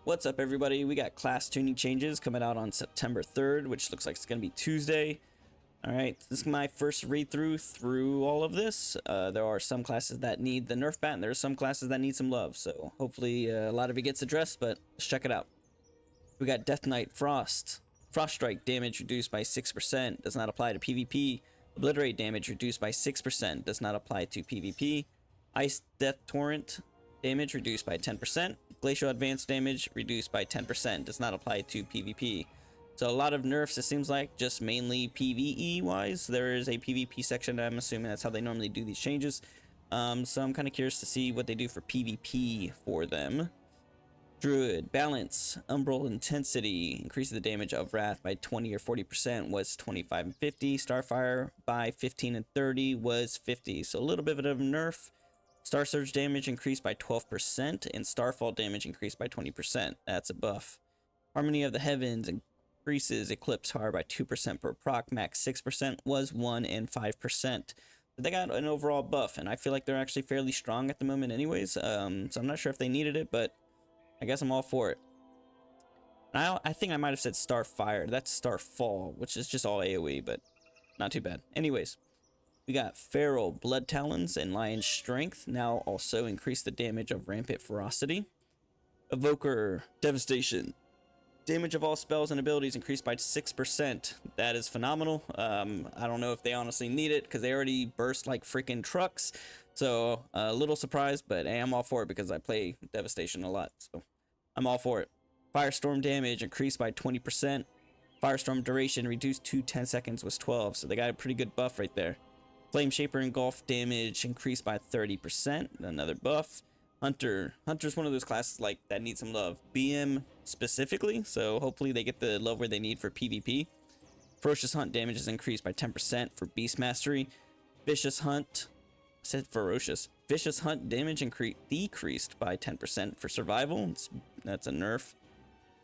What's up, everybody? We got class tuning changes coming out on September 3rd, which looks like it's going to be Tuesday. Alright, this is my first read through all of this. There are some classes that need the Nerf bat, and there are some classes that need some love, so hopefully a lot of it gets addressed, but let's check it out. We got Death Knight Frost. Frost Strike damage reduced by 6%, does not apply to PvP. Obliterate damage reduced by 6%, does not apply to PvP. Ice Death Torrent damage reduced by 10%. Glacial Advanced damage reduced by 10%, does not apply to PvP. So a lot of nerfs, it seems like, just mainly PvE wise. There is a PvP section, I'm assuming that's how they normally do these changes. So I'm kind of curious to see what they do for PvP for them. Druid, Balance, Umbral Intensity, increase the damage of Wrath by 20 or 40% was 25 and 50. Starfire by 15 and 30 was 50. So a little bit of a nerf. Star Surge damage increased by 12%, and Starfall damage increased by 20%. That's a buff. Harmony of the Heavens increases Eclipse Power by 2% per proc. Max 6% was 1 and 5%. But they got an overall buff, and I feel like they're actually fairly strong at the moment anyways. So I'm not sure if they needed it, but I guess I'm all for it. I think I might have said Starfire. That's Starfall, which is just all AoE, but not too bad. Anyways. We got Feral, Blood Talons, and Lion Strength. Now also increase the damage of Rampant Ferocity. Evoker, Devastation. Damage of all spells and abilities increased by 6%. That is phenomenal. I don't know if they honestly need it because they already burst like freaking trucks. So a little surprised, but I am all for it because I play Devastation a lot. So I'm all for it. Firestorm damage increased by 20%. Firestorm duration reduced to 10 seconds was 12. So they got a pretty good buff right there. Flame Shaper Engulf damage increased by 30%, another buff. Hunter's one of those classes like that needs some love. BM specifically, so hopefully they get the love where they need for PvP. Ferocious Hunt damage is increased by 10% for Beast Mastery. Vicious Hunt, I said Ferocious. Vicious Hunt damage decreased by 10% for Survival. That's a nerf.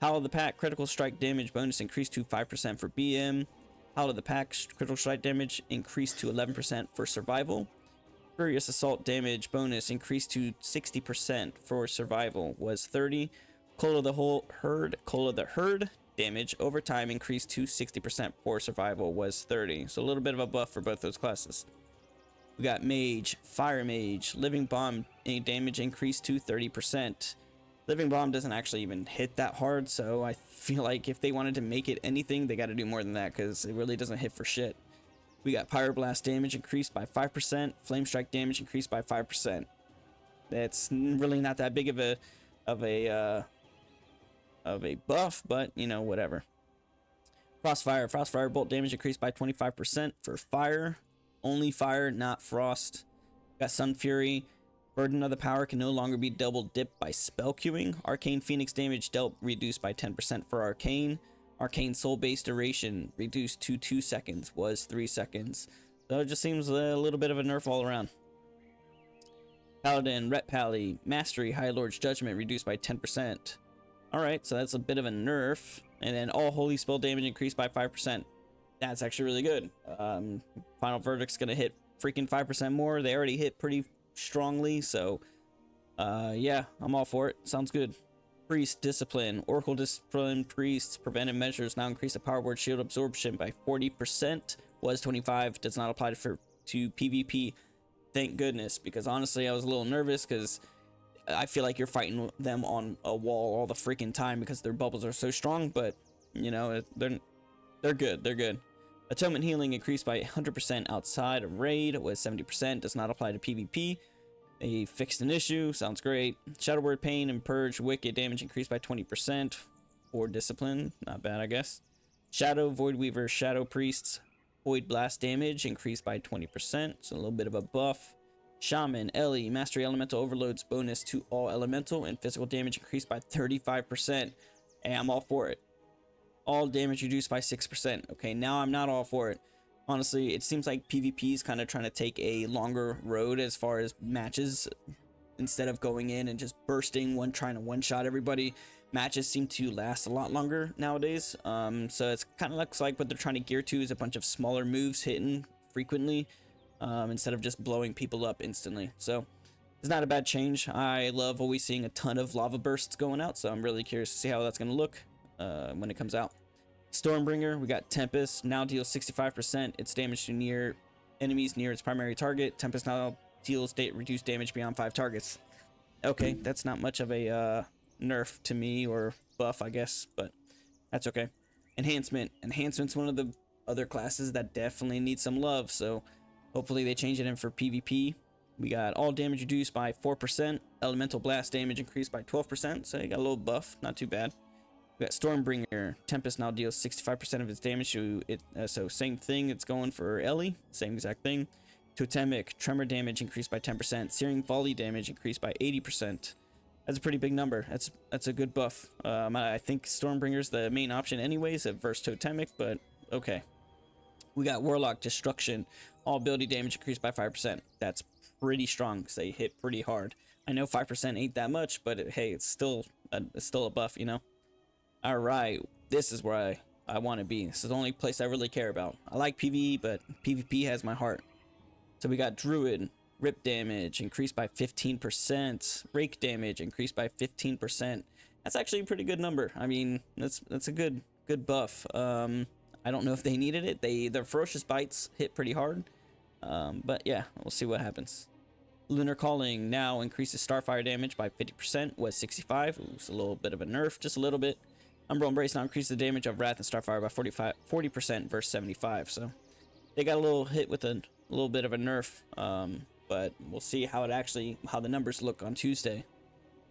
Howl of the Pack Critical Strike damage bonus increased to 5% for BM. Howl of the Pack critical strike damage increased to 11% for Survival. Furious Assault damage bonus increased to 60% for Survival was 30. Coal of the Herd damage over time increased to 60% for Survival was 30. So a little bit of a buff for both those classes. We got Mage, Fire Mage, Living Bomb damage increased to 30%. Living Bomb doesn't actually even hit that hard, so I feel like if they wanted to make it anything, they got to do more than that because it really doesn't hit for shit. We got Pyroblast damage increased by 5%, Flame Strike damage increased by 5%. That's really not that big of a buff, but you know, whatever. Frostfire bolt damage increased by 25% for fire, only fire, not frost. Got Sun Fury. Burden of the Power can no longer be double dipped by spell queuing. Arcane Phoenix damage dealt reduced by 10% for Arcane. Arcane Soul Base duration reduced to 2 seconds was 3 seconds. So it just seems a little bit of a nerf all around. Paladin, Ret Pally, Mastery, High Lord's Judgment reduced by 10%. Alright, so that's a bit of a nerf. And then all holy spell damage increased by 5%. That's actually really good. Final Verdict's gonna hit freaking 5% more. They already hit pretty strongly, so yeah, I'm all for it. Sounds good. Priest Discipline, Oracle Discipline Priests preventive measures now increase the power word shield absorption by 40%, was 25, does not apply to PvP. Thank goodness, because honestly I was a little nervous because I feel like you're fighting them on a wall all the freaking time because their bubbles are so strong, but you know, they're good. Atonement Healing increased by 100% outside of raid, was 70%, does not apply to PvP. They fixed an issue, sounds great. Shadow Word Pain and Purge Wicked damage increased by 20% for Discipline, not bad I guess. Shadow Void Weaver, Shadow Priests, Void Blast damage increased by 20%, so a little bit of a buff. Shaman, Ellie, Mastery Elemental Overloads bonus to all elemental and physical damage increased by 35%, and I'm all for it. All damage reduced by 6%. Okay, now I'm not all for it. Honestly, it seems like PvP is kind of trying to take a longer road as far as matches. Instead of going in and just bursting, trying to one-shot everybody, matches seem to last a lot longer nowadays. So it's kind of looks like what they're trying to gear to is a bunch of smaller moves hitting frequently, instead of just blowing people up instantly. So It's not a bad change. I love always seeing a ton of lava bursts going out, so I'm really curious to see how that's going to look when it comes out. Stormbringer, we got Tempest, now deals 65% its damage to near enemies near its primary target. Tempest now deals reduced damage beyond 5 targets. Okay, that's not much of a nerf to me, or buff, I guess, but that's okay. Enhancement. Enhancement's one of the other classes that definitely needs some love, so hopefully they change it in for PvP. We got all damage reduced by 4%, elemental blast damage increased by 12%, so you got a little buff, not too bad. We got Stormbringer. Tempest now deals 65% of its damage to it, so same thing, it's going for Ellie, same exact thing. Totemic, tremor damage increased by 10%, searing volley damage increased by 80%. That's a pretty big number. That's a good buff. I think Stormbringer's the main option anyways versus Totemic, but okay. We got Warlock, Destruction, all ability damage increased by 5%. That's pretty strong because they hit pretty hard. I know 5% ain't that much, but hey, it's still a buff, you know. All right, this is where I want to be. This is the only place I really care about. I like PvE, but PvP has my heart. So we got Druid, rip damage increased by 15%, rake damage increased by 15%. That's actually a pretty good number. I mean, that's a good buff. I don't know if they needed it. Their ferocious bites hit pretty hard. But yeah, we'll see what happens. Lunar Calling now increases Starfire damage by 50%, was 65. It was a little bit of a nerf, just a little bit. Umbral Embrace now increases the damage of Wrath and Starfire by 40% versus 75. So they got a little hit with a little bit of a nerf. But we'll see how the numbers look on Tuesday.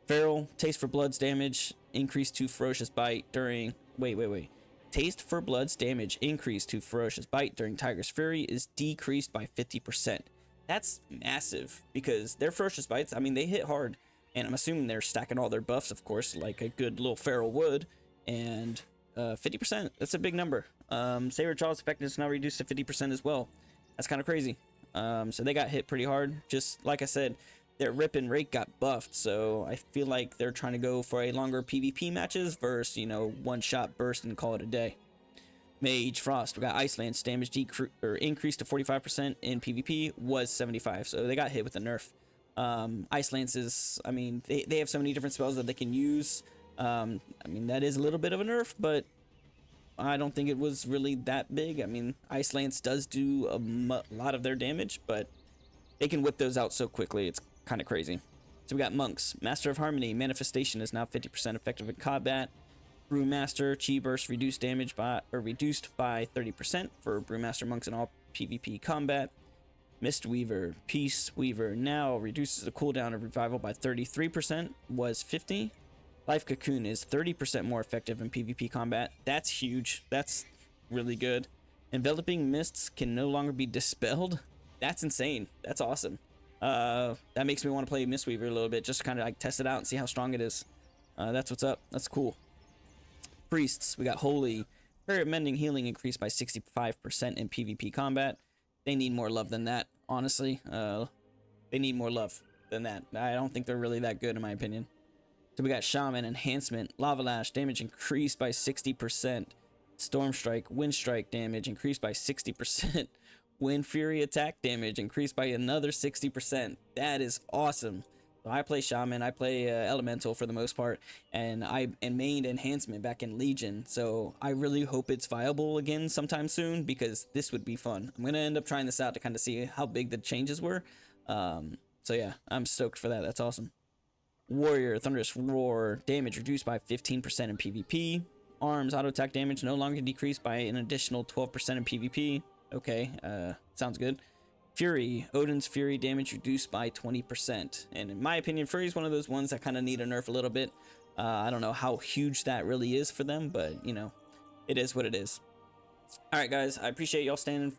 Feral, Taste for Blood's damage increased to Ferocious Bite during... Wait. Taste for Blood's damage increased to Ferocious Bite during Tiger's Fury is decreased by 50%. That's massive because their Ferocious Bites, I mean, they hit hard. And I'm assuming they're stacking all their buffs, of course, like a good little Feral would. And 50%, that's a big number. Saber Jaw's effectiveness now reduced to 50% as well. That's kind of crazy. So they got hit pretty hard. Just like I said, their rip and rake got buffed, so I feel like they're trying to go for a longer PvP matches versus, you know, one-shot burst and call it a day. Mage Frost, we got Ice Lance damage increased to 45% in PvP, was 75, so they got hit with a nerf. Ice Lances, I mean, they have so many different spells that they can use. I mean, that is a little bit of a nerf, but I don't think it was really that big. I mean, Ice Lance does do a lot of their damage, but they can whip those out so quickly. It's kind of crazy. So we got Monks. Master of Harmony. Manifestation is now 50% effective in combat. Brewmaster. Chi Burst reduced by 30% for Brewmaster monks in all PvP combat. Mistweaver. Peace Weaver now reduces the cooldown of revival by 33%. Was 50. Life Cocoon is 30% more effective in PvP combat. That's huge. That's really good. Enveloping Mists can no longer be dispelled. That's insane. That's awesome. That makes me want to play Mistweaver a little bit, just to kind of like test it out and see how strong it is. That's what's up. That's cool. Priests, we got Holy. Spirit Mending Healing increased by 65% in PvP combat. They need more love than that, honestly. They need more love than that. I don't think they're really that good, in my opinion. So we got Shaman Enhancement. Lava Lash damage increased by 60%. Storm Strike, Wind Strike damage increased by 60%. Wind Fury attack damage increased by another 60%. That is awesome. So I play Shaman, I play Elemental for the most part, and I mained Enhancement back in Legion. So I really hope it's viable again sometime soon, because this would be fun. I'm going to end up trying this out to kind of see how big the changes were. So yeah, I'm stoked for that. That's awesome. Warrior, Thunderous Roar, damage reduced by 15% in PvP. Arms, auto attack damage no longer decreased by an additional 12% in PvP. Okay, sounds good. Fury, Odin's Fury damage reduced by 20%. And in my opinion, Fury is one of those ones that kind of need a nerf a little bit. I don't know how huge that really is for them, but you know, it is what it is. All right, guys, I appreciate y'all staying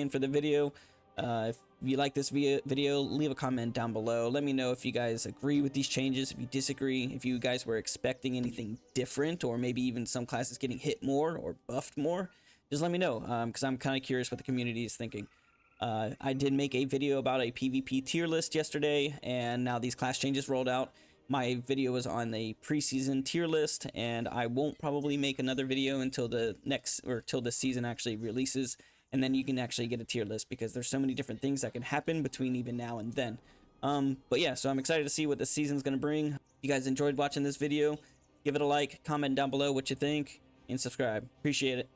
for the video. If you like this video, leave a comment down below. Let me know if you guys agree with these changes, if you disagree, if you guys were expecting anything different, or maybe even some classes getting hit more or buffed more. Just let me know, because I'm kind of curious what the community is thinking. I did make a video about a PvP tier list yesterday, and now these class changes rolled out. My video was on the preseason tier list, and I won't probably make another video until till the season actually releases, and then you can actually get a tier list, because there's so many different things that can happen between even now and then. But yeah, so I'm excited to see what this season's gonna bring. If you guys enjoyed watching this video, give it a like, comment down below what you think, and subscribe. Appreciate it.